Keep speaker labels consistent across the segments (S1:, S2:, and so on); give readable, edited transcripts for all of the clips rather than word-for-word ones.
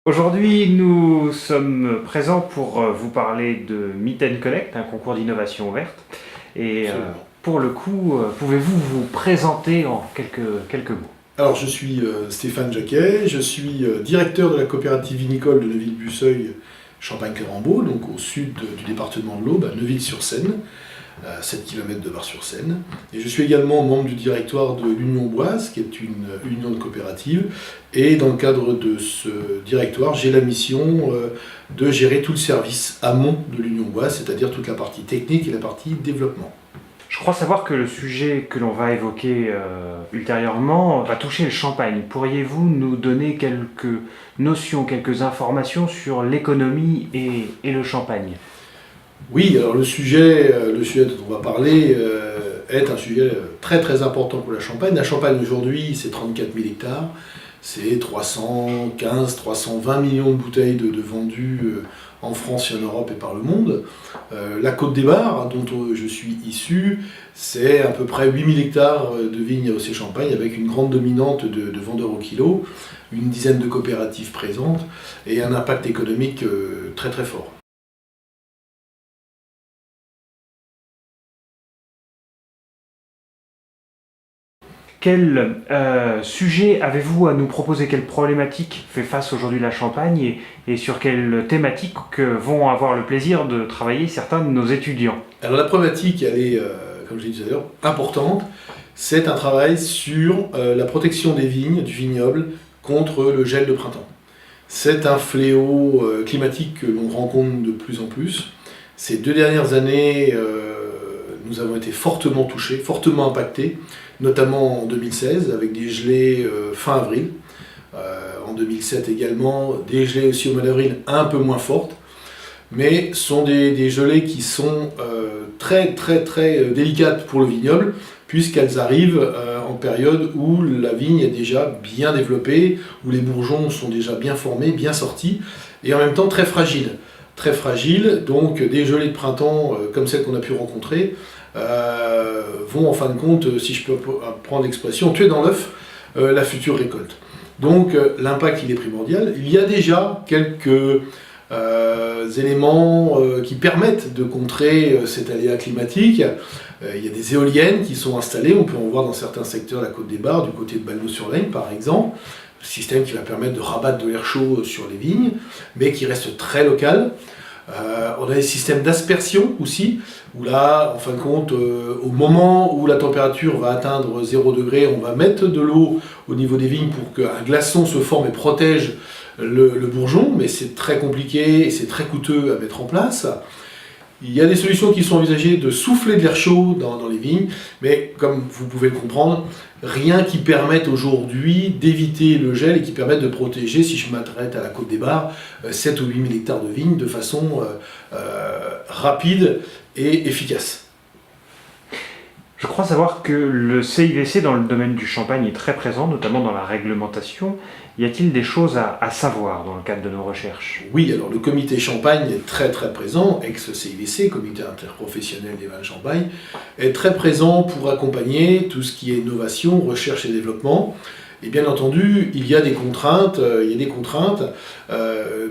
S1: Aujourd'hui, nous sommes présents pour vous parler de Meet and Collect, un concours d'innovation ouverte. Et
S2: Absolument.
S1: pour le coup, pouvez-vous vous présenter en quelques mots?
S2: Alors, je suis Stéphane Jacquet, je suis directeur de la coopérative vinicole de Neuville-Busseuil, Champagne-Clérambault, donc au sud du département de l'Aube, à Neuville-sur-Seine, à 7 km de Bar-sur-Seine. Et je suis également membre du directoire de l'Union Boise, qui est une union de coopératives. Et dans le cadre de ce directoire, j'ai la mission de gérer tout le service amont de l'Union Boise, c'est-à-dire toute la partie technique et la partie développement.
S1: Je crois savoir que le sujet que l'on va évoquer ultérieurement va toucher le champagne. Pourriez-vous nous donner quelques notions, quelques informations sur l'économie et le champagne?
S2: Oui, alors le sujet dont on va parler est un sujet très très important pour la Champagne. La Champagne aujourd'hui, c'est 34 000 hectares, c'est 315, 320 millions de bouteilles de vendues en France et en Europe et par le monde. La Côte des Bars, dont je suis issu, c'est à peu près 8 000 hectares de vignes AOC Champagne avec une grande dominante de vendeurs au kilo, une dizaine de coopératives présentes et un impact économique très très fort.
S1: Quel sujet avez-vous à nous proposer? Quelle problématique fait face aujourd'hui la Champagne et sur quelle thématique vont avoir le plaisir de travailler certains de nos étudiants?
S2: Alors la problématique, elle est, comme je l'ai dit tout à l'heure, importante. C'est un travail sur la protection des vignes, du vignoble, contre le gel de printemps. C'est un fléau climatique que l'on rencontre de plus en plus. Ces 2 dernières années, nous avons été fortement touchés, fortement impactés, notamment en 2016 avec des gelées fin avril. En 2007 également, des gelées aussi au mois d'avril un peu moins fortes, mais sont des gelées qui sont très très très délicates pour le vignoble, puisqu'elles arrivent en période où la vigne est déjà bien développée, où les bourgeons sont déjà bien formés, bien sortis, et en même temps très fragiles. Très fragiles, donc des gelées de printemps comme celles qu'on a pu rencontrer vont en fin de compte, si je peux prendre l'expression, tuer dans l'œuf la future récolte. Donc l'impact il est primordial. Il y a déjà quelques éléments qui permettent de contrer cet aléa climatique. Il y a des éoliennes qui sont installées, on peut en voir dans certains secteurs de la Côte des Bars, du côté de Balneau-sur-Laigne par exemple, système qui va permettre de rabattre de l'air chaud sur les vignes, mais qui reste très local. On a des systèmes d'aspersion aussi, où là, en fin de compte, au moment où la température va atteindre 0 degré, on va mettre de l'eau au niveau des vignes pour qu'un glaçon se forme et protège le bourgeon, mais c'est très compliqué et c'est très coûteux à mettre en place. Il y a des solutions qui sont envisagées de souffler de l'air chaud dans les vignes, mais comme vous pouvez le comprendre, rien qui permette aujourd'hui d'éviter le gel et qui permette de protéger, si je m'arrête à la Côte des Bars, 7 ou 8 000 hectares de vignes de façon rapide et efficace.
S1: Je crois savoir que le CIVC dans le domaine du champagne est très présent, notamment dans la réglementation. Y a-t-il des choses à savoir dans le cadre de nos recherches?
S2: Oui, alors le comité Champagne est très très présent, ex-CIVC, comité interprofessionnel des vins de Champagne, est très présent pour accompagner tout ce qui est innovation, recherche et développement. Et bien entendu, il y a des contraintes,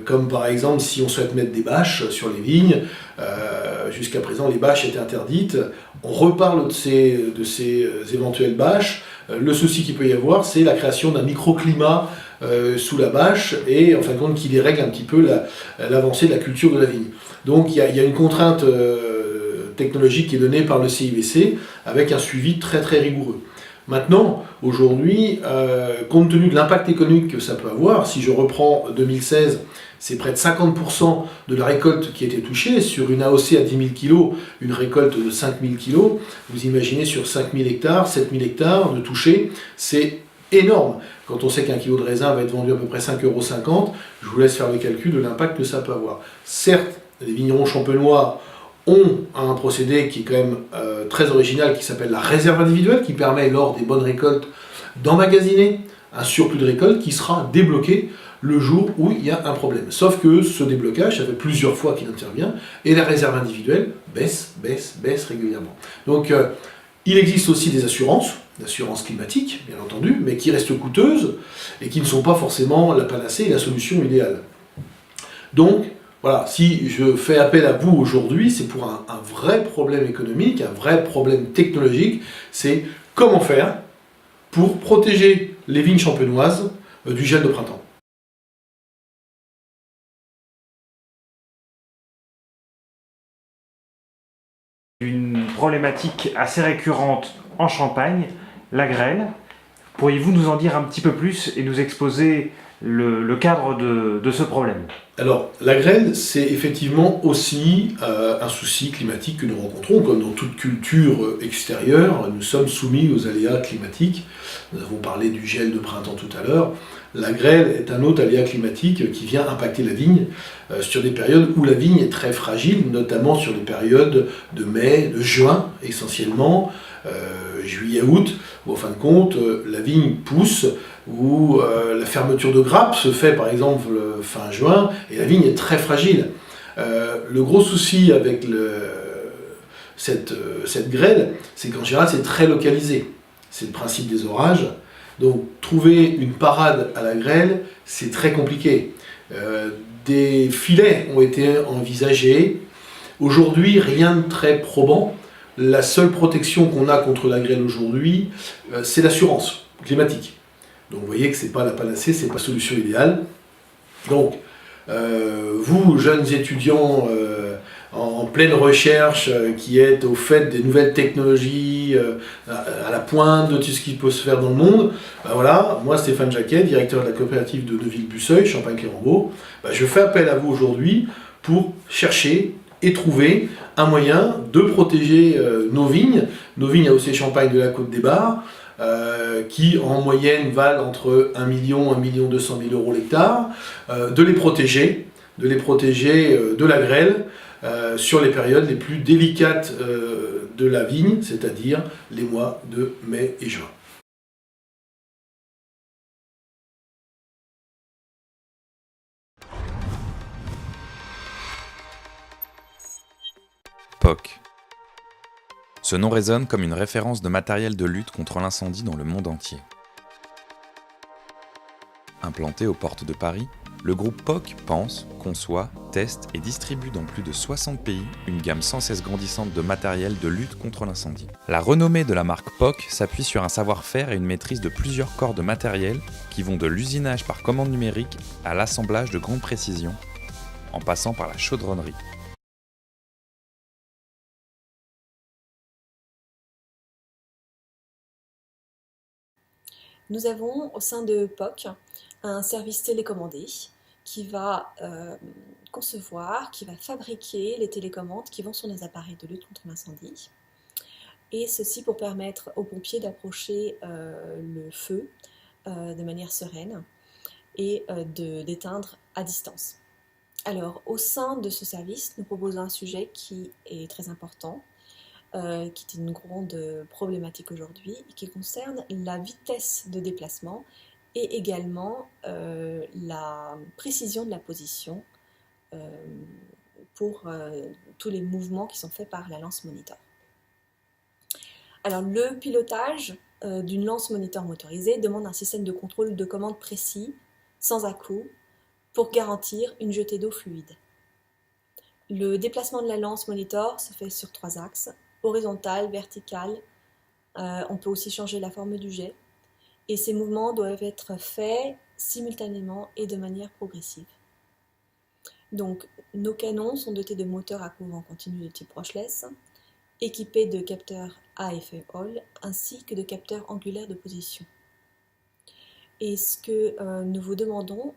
S2: comme par exemple si on souhaite mettre des bâches sur les vignes, jusqu'à présent les bâches étaient interdites, on reparle de ces éventuelles bâches. Le souci qu'il peut y avoir, c'est la création d'un microclimat sous la bâche et en fin de compte qui dérègle un petit peu l'avancée de la culture de la vigne. Donc il y a une contrainte technologique qui est donnée par le CIVC avec un suivi très très rigoureux. Maintenant, aujourd'hui, compte tenu de l'impact économique que ça peut avoir, si je reprends 2016, c'est près de 50% de la récolte qui a été touchée. Sur une AOC à 10 000 kg, une récolte de 5 000 kg, vous imaginez sur 5 000 hectares, 7 000 hectares de touchés, c'est énorme. Quand on sait qu'un kilo de raisin va être vendu à peu près 5,50 €, je vous laisse faire le calcul de l'impact que ça peut avoir. Certes, les vignerons champenois ont un procédé qui est quand même très original, qui s'appelle la réserve individuelle, qui permet lors des bonnes récoltes d'emmagasiner un surplus de récolte qui sera débloqué le jour où il y a un problème. Sauf que ce déblocage, ça fait plusieurs fois qu'il intervient, et la réserve individuelle baisse régulièrement. Donc Il existe aussi des assurances climatiques, bien entendu, mais qui restent coûteuses et qui ne sont pas forcément la panacée et la solution idéale. Donc, voilà, si je fais appel à vous aujourd'hui, c'est pour un vrai problème économique, un vrai problème technologique, c'est comment faire pour protéger les vignes champenoises du gel de printemps.
S1: Une problématique assez récurrente en Champagne, la grêle. Pourriez-vous nous en dire un petit peu plus et nous exposer le cadre de ce problème?
S2: Alors, la grêle, c'est effectivement aussi un souci climatique que nous rencontrons. Comme dans toute culture extérieure, nous sommes soumis aux aléas climatiques. Nous avons parlé du gel de printemps tout à l'heure. La grêle est un autre aléa climatique qui vient impacter la vigne sur des périodes où la vigne est très fragile, notamment sur les périodes de mai, de juin essentiellement, juillet, août, où en fin de compte, la vigne pousse, où la fermeture de grappes se fait par exemple fin juin, et la vigne est très fragile. Le gros souci avec cette grêle, c'est qu'en général c'est très localisé. C'est le principe des orages. Donc trouver une parade à la grêle, c'est très compliqué. Des filets ont été envisagés. Aujourd'hui, rien de très probant. La seule protection qu'on a contre la grêle aujourd'hui, c'est l'assurance climatique. Donc vous voyez que ce n'est pas la panacée, ce n'est pas la solution idéale. Donc, vous, jeunes étudiants en pleine recherche, qui êtes au fait des nouvelles technologies, à la pointe de tout ce qui peut se faire dans le monde, ben voilà, moi Stéphane Jacquet, directeur de la coopérative de Neuville-Busseuil, Champagne-Clérambault, ben je fais appel à vous aujourd'hui pour chercher et trouver un moyen de protéger nos vignes AOC Champagne de la Côte des Bars, qui en moyenne valent entre 1 million et 1 200 000 € l'hectare, de les protéger de la grêle sur les périodes les plus délicates de la vigne, c'est-à-dire les mois de mai et juin.
S3: POC. Ce nom résonne comme une référence de matériel de lutte contre l'incendie dans le monde entier. Implanté aux portes de Paris, le groupe POC pense, conçoit, teste et distribue dans plus de 60 pays une gamme sans cesse grandissante de matériel de lutte contre l'incendie. La renommée de la marque POC s'appuie sur un savoir-faire et une maîtrise de plusieurs corps de matériel qui vont de l'usinage par commande numérique à l'assemblage de grande précision, en passant par la chaudronnerie.
S4: Nous avons au sein de POC un service télécommandé qui va concevoir, qui va fabriquer les télécommandes qui vont sur nos appareils de lutte contre l'incendie. Et ceci pour permettre aux pompiers d'approcher le feu de manière sereine et d'éteindre à distance. Alors, au sein de ce service, nous proposons un sujet qui est très important, qui est une grande problématique aujourd'hui, et qui concerne la vitesse de déplacement et également la précision de la position pour tous les mouvements qui sont faits par la lance monitor. Alors, le pilotage d'une lance monitor motorisée demande un système de contrôle de commande précis, sans à-coups, pour garantir une jetée d'eau fluide. Le déplacement de la lance monitor se fait sur 3 axes, horizontal, vertical. On peut aussi changer la forme du jet. Et ces mouvements doivent être faits simultanément et de manière progressive. Donc, nos canons sont dotés de moteurs à courant continu de type brushless, équipés de capteurs à effet Hall, ainsi que de capteurs angulaires de position. Et ce que nous vous demandons,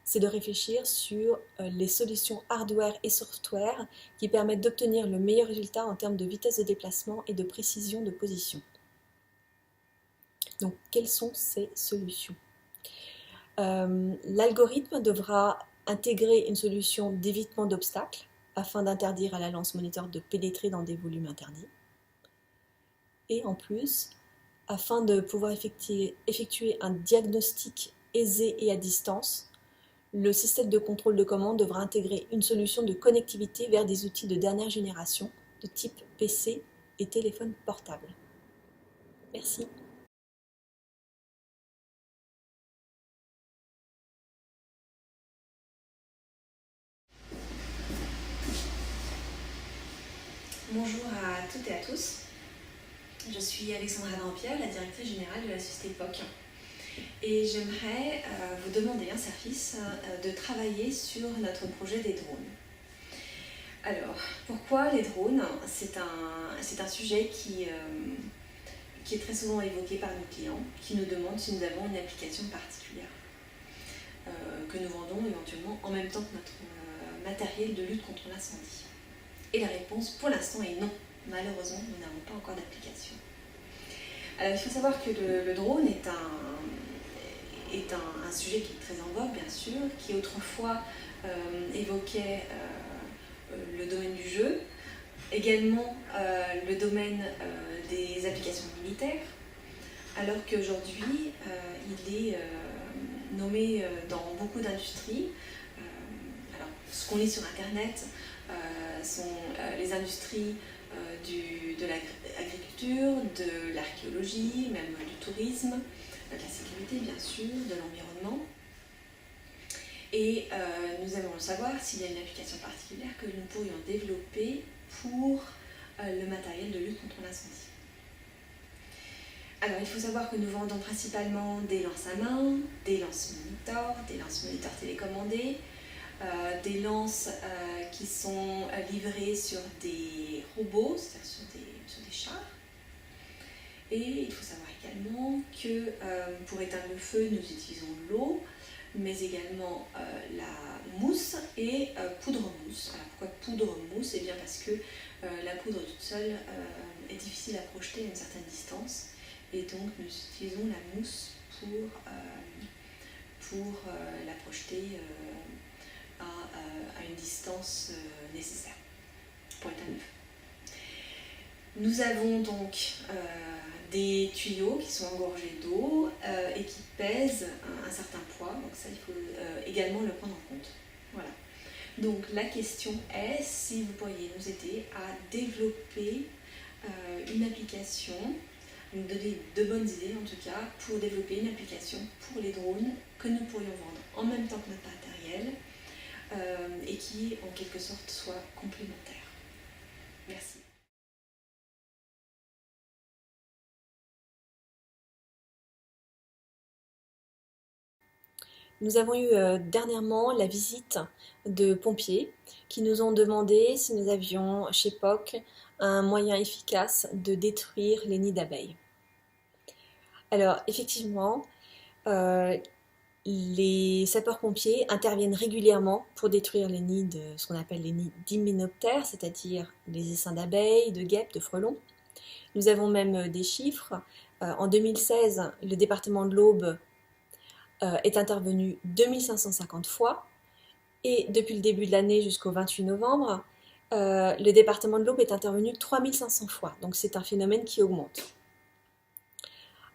S4: c'est de réfléchir sur les solutions hardware et software qui permettent d'obtenir le meilleur résultat en termes de vitesse de déplacement et de précision de position. Donc, quelles sont ces solutions ? L'algorithme devra intégrer une solution d'évitement d'obstacles afin d'interdire à la lance monitor de pénétrer dans des volumes interdits. Et en plus, afin de pouvoir effectuer un diagnostic aisé et à distance, le système de contrôle de commande devra intégrer une solution de connectivité vers des outils de dernière génération de type PC et et téléphones portables. Merci.
S5: Bonjour à toutes et à tous. Je suis Alexandra Dampierre, la directrice générale de la société POC. Et j'aimerais vous demander un service de travailler sur notre projet des drones. Alors, pourquoi les drones? C'est un sujet qui est très souvent évoqué par nos clients, qui nous demandent si nous avons une application particulière que nous vendons éventuellement en même temps que notre matériel de lutte contre l'incendie. Et la réponse pour l'instant est non. Malheureusement, nous n'avons pas encore d'application. Alors, il faut savoir que le drone est un sujet qui est très en vogue, bien sûr, qui autrefois évoquait le domaine du jeu, également le domaine des applications militaires, alors qu'aujourd'hui, il est nommé dans beaucoup d'industries. Alors, ce qu'on lit sur Internet sont les industries de l'agriculture, de l'archéologie, même du tourisme, de la sécurité bien sûr, de l'environnement. Et nous aimerions savoir s'il y a une application particulière que nous pourrions développer pour le matériel de lutte contre l'incendie. Alors il faut savoir que nous vendons principalement des lances à main, des lances-monitors, des lances-monitors télécommandés, des lances qui sont livrées sur des robots, c'est-à-dire sur des chars. Et il faut savoir également que pour éteindre le feu, nous utilisons l'eau, mais également la mousse et poudre-mousse. Alors pourquoi poudre-mousse? Eh bien parce que la poudre toute seule est difficile à projeter à une certaine distance, et donc nous utilisons la mousse pour la projeter à une distance nécessaire pour éteindre le feu. Nous avons donc des tuyaux qui sont engorgés d'eau et qui pèsent un certain poids, donc ça il faut également le prendre en compte. Voilà. Donc la question est si vous pourriez nous aider à développer une application, nous donner de bonnes idées en tout cas, pour développer une application pour les drones que nous pourrions vendre en même temps que notre matériel et qui en quelque sorte soit complémentaire. Merci.
S4: Nous avons eu dernièrement la visite de pompiers qui nous ont demandé si nous avions chez POC un moyen efficace de détruire les nids d'abeilles. Alors effectivement, les sapeurs-pompiers interviennent régulièrement pour détruire les nids de ce qu'on appelle les nids d'hyménoptères, c'est-à-dire les essaims d'abeilles, de guêpes, de frelons. Nous avons même des chiffres. En 2016, le département de l'Aube est intervenu 2550 fois, et depuis le début de l'année jusqu'au 28 novembre, le département de l'Aube est intervenu 3500 fois, donc c'est un phénomène qui augmente.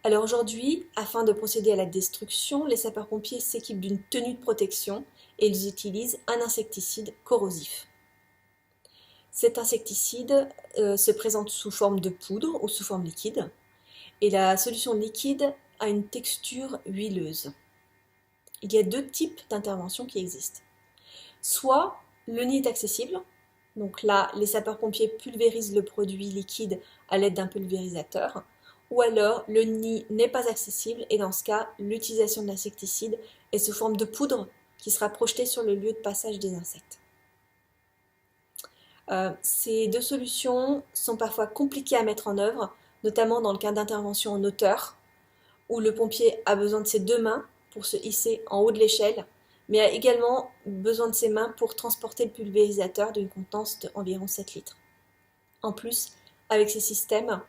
S4: Alors aujourd'hui, afin de procéder à la destruction, les sapeurs-pompiers s'équipent d'une tenue de protection et ils utilisent un insecticide corrosif. Cet insecticide se présente sous forme de poudre ou sous forme liquide, et la solution liquide a une texture huileuse. Il y a deux types d'interventions qui existent. Soit le nid est accessible, donc là les sapeurs-pompiers pulvérisent le produit liquide à l'aide d'un pulvérisateur, ou alors le nid n'est pas accessible et dans ce cas l'utilisation de l'insecticide est sous forme de poudre qui sera projetée sur le lieu de passage des insectes. Ces deux solutions sont parfois compliquées à mettre en œuvre, notamment dans le cas d'intervention en hauteur, où le pompier a besoin de ses deux mains pour se hisser en haut de l'échelle, mais a également besoin de ses mains pour transporter le pulvérisateur d'une contenance d'environ 7 litres. En plus, avec ces systèmes,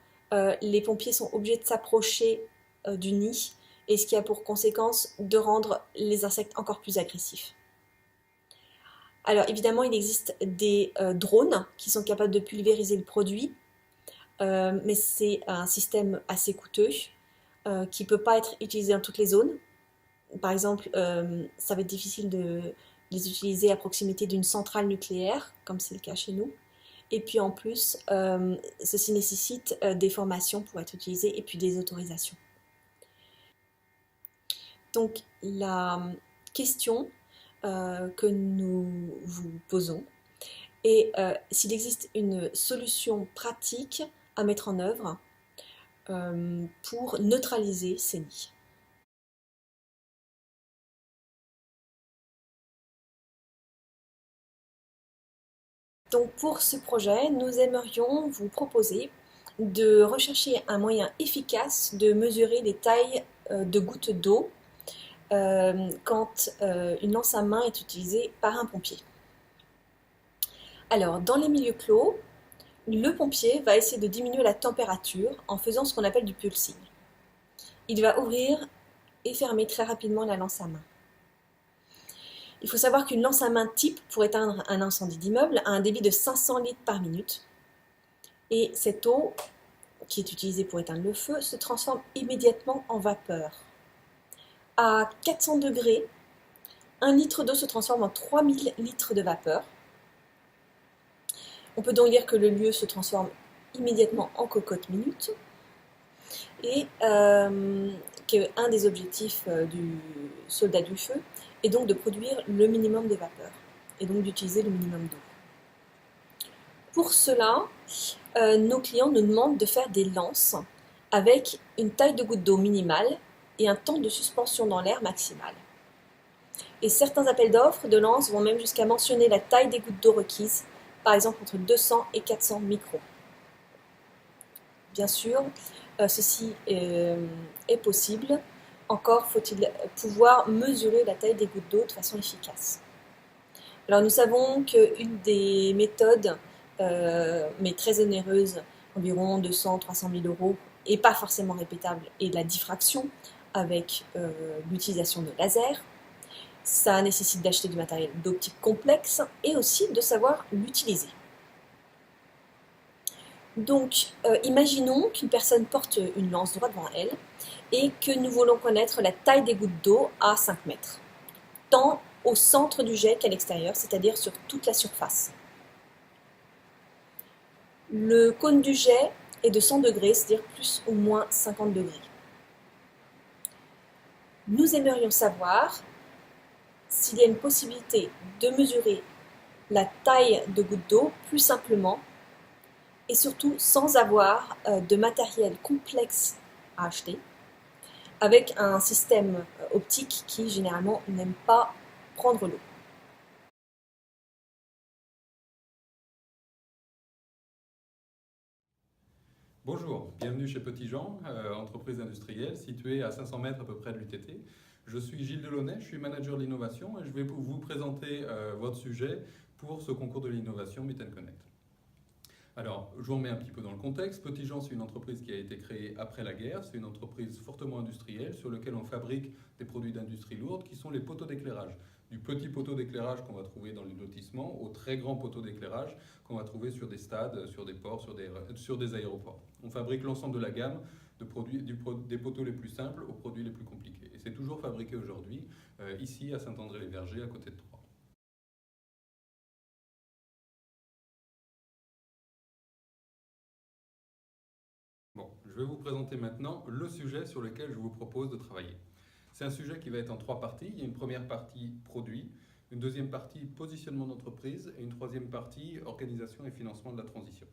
S4: les pompiers sont obligés de s'approcher du nid, et ce qui a pour conséquence de rendre les insectes encore plus agressifs. Alors évidemment, il existe des drones qui sont capables de pulvériser le produit, mais c'est un système assez coûteux qui ne peut pas être utilisé dans toutes les zones. Par exemple, ça va être difficile de les utiliser à proximité d'une centrale nucléaire, comme c'est le cas chez nous. Et puis en plus, ceci nécessite des formations pour être utilisé et puis des autorisations. Donc la question que nous vous posons est s'il existe une solution pratique à mettre en œuvre pour neutraliser ces nids. Donc pour ce projet, nous aimerions vous proposer de rechercher un moyen efficace de mesurer les tailles de gouttes d'eau quand une lance à main est utilisée par un pompier. Alors, dans les milieux clos, le pompier va essayer de diminuer la température en faisant ce qu'on appelle du pulsing. Il va ouvrir et fermer très rapidement la lance à main. Il faut savoir qu'une lance à main type pour éteindre un incendie d'immeuble a un débit de 500 litres par minute. Et cette eau, qui est utilisée pour éteindre le feu, se transforme immédiatement en vapeur. À 400 degrés, 1 litre d'eau se transforme en 3000 litres de vapeur. On peut donc dire que le lieu se transforme immédiatement en cocotte minute et qu'un des objectifs du soldat du feu est donc de produire le minimum de vapeur et donc d'utiliser le minimum d'eau. Pour cela, nos clients nous demandent de faire des lances avec une taille de goutte d'eau minimale et un temps de suspension dans l'air maximal. Et certains appels d'offres de lances vont même jusqu'à mentionner la taille des gouttes d'eau requises, par exemple entre 200 et 400 microns. Bien sûr, ceci est possible, encore faut-il pouvoir mesurer la taille des gouttes d'eau de façon efficace. Alors nous savons qu'une des méthodes, mais très onéreuse, environ 200-300 000 euros, et pas forcément répétable, est la diffraction avec l'utilisation de laser. Ça nécessite d'acheter du matériel d'optique complexe et aussi de savoir l'utiliser. Donc, imaginons qu'une personne porte une lance droite devant elle et que nous voulons connaître la taille des gouttes d'eau à 5 mètres, tant au centre du jet qu'à l'extérieur, c'est-à-dire sur toute la surface. Le cône du jet est de 100 degrés, c'est-à-dire plus ou moins 50 degrés. Nous aimerions savoir s'il y a une possibilité de mesurer la taille de gouttes d'eau plus simplement et surtout sans avoir de matériel complexe à acheter, avec un système optique qui généralement n'aime pas prendre l'eau.
S6: Bonjour, bienvenue chez Petit Jean, entreprise industrielle située à 500 mètres à peu près de l'UTT. Je suis Gilles Delaunay, je suis manager de l'innovation et je vais vous présenter votre sujet pour ce concours de l'innovation Meet & Connect. Alors, je vous remets un petit peu dans le contexte. Petit Jean, c'est une entreprise qui a été créée après la guerre. C'est une entreprise fortement industrielle sur laquelle on fabrique des produits d'industrie lourde qui sont les poteaux d'éclairage. Du petit poteau d'éclairage qu'on va trouver dans les lotissements au très grand poteau d'éclairage qu'on va trouver sur des stades, sur des ports, sur des aéroports. On fabrique l'ensemble de la gamme de produits, des poteaux les plus simples aux produits les plus compliqués. Et c'est toujours fabriqué aujourd'hui ici à Saint-André-les-Vergers, à côté de Troyes. Bon, je vais vous présenter maintenant le sujet sur lequel je vous propose de travailler. C'est un sujet qui va être en 3 parties. Il y a une première partie produit, une deuxième partie positionnement d'entreprise et une troisième partie organisation et financement de la transition.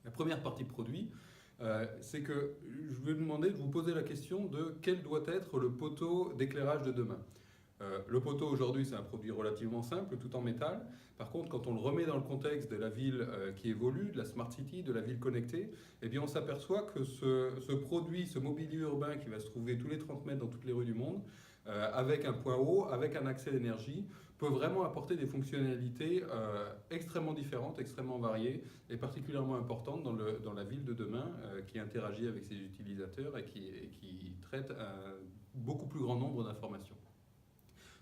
S6: La première partie produit, c'est que je vais vous demander de vous poser la question de quel doit être le poteau d'éclairage de demain. Le poteau aujourd'hui, c'est un produit relativement simple, tout en métal. Par contre, quand on le remet dans le contexte de la ville qui évolue, de la smart city, de la ville connectée, eh bien on s'aperçoit que ce produit, ce mobilier urbain qui va se trouver tous les 30 mètres dans toutes les rues du monde, avec un point haut, avec un accès à l'énergie, peut vraiment apporter des fonctionnalités extrêmement différentes, extrêmement variées et particulièrement importantes dans la ville de demain qui interagit avec ses utilisateurs et qui traite un beaucoup plus grand nombre d'informations.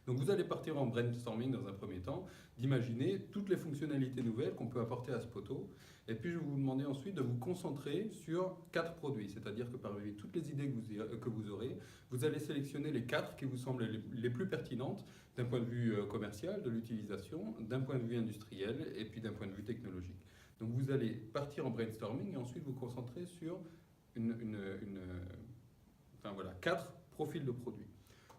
S6: Donc vous allez partir en brainstorming dans un premier temps, d'imaginer toutes les fonctionnalités nouvelles qu'on peut apporter à ce poteau. Et puis je vais vous demander ensuite de vous concentrer sur 4 produits, c'est-à-dire que parmi toutes les idées que vous aurez, vous allez sélectionner les 4 qui vous semblent les plus pertinentes d'un point de vue commercial, de l'utilisation, d'un point de vue industriel et puis d'un point de vue technologique. Donc vous allez partir en brainstorming et ensuite vous concentrer sur enfin voilà, 4 profils de produits.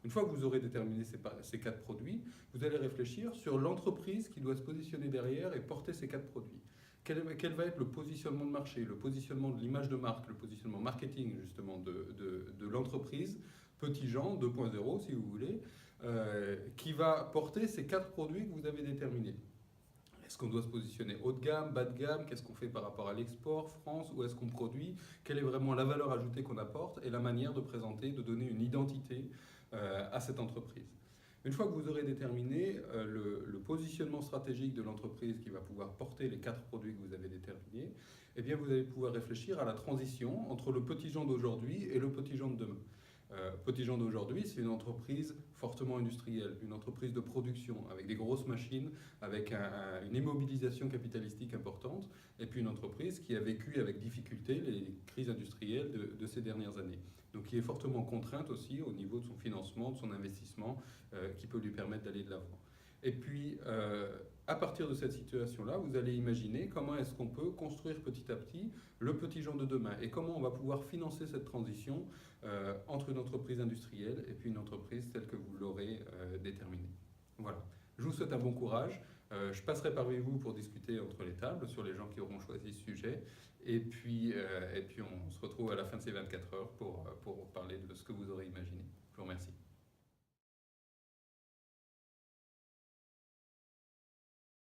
S6: Une fois que vous aurez déterminé ces 4 produits, vous allez réfléchir sur l'entreprise qui doit se positionner derrière et porter ces 4 produits. Quel va être le positionnement de marché, le positionnement de l'image de marque, le positionnement marketing justement de l'entreprise, Petit Jean 2.0 si vous voulez, qui va porter ces 4 produits que vous avez déterminés. Est-ce qu'on doit se positionner haut de gamme, bas de gamme? Qu'est-ce qu'on fait par rapport à l'export, France? Où est-ce qu'on produit? Quelle est vraiment la valeur ajoutée qu'on apporte? Et la manière de présenter, de donner une identité à cette entreprise. Une fois que vous aurez déterminé le positionnement stratégique de l'entreprise qui va pouvoir porter les 4 produits que vous avez déterminés, eh bien vous allez pouvoir réfléchir à la transition entre le Petit Jean d'aujourd'hui et le Petit Jean de demain. Petit Jean d'aujourd'hui, c'est une entreprise fortement industrielle, une entreprise de production, avec des grosses machines, avec une immobilisation capitalistique importante, et puis une entreprise qui a vécu avec difficulté les crises industrielles de ces dernières années. Donc qui est fortement contrainte aussi au niveau de son financement, de son investissement, qui peut lui permettre d'aller de l'avant. Et puis, à partir de cette situation-là, vous allez imaginer comment est-ce qu'on peut construire petit à petit le Petit Jean de demain et comment on va pouvoir financer cette transition entre une entreprise industrielle et puis une entreprise telle que vous l'aurez déterminée. Voilà. Je vous souhaite un bon courage. Je passerai parmi vous pour discuter entre les tables sur les gens qui auront choisi ce sujet. Et puis on se retrouve à la fin de ces 24 heures pour parler de ce que vous aurez imaginé. Je vous remercie.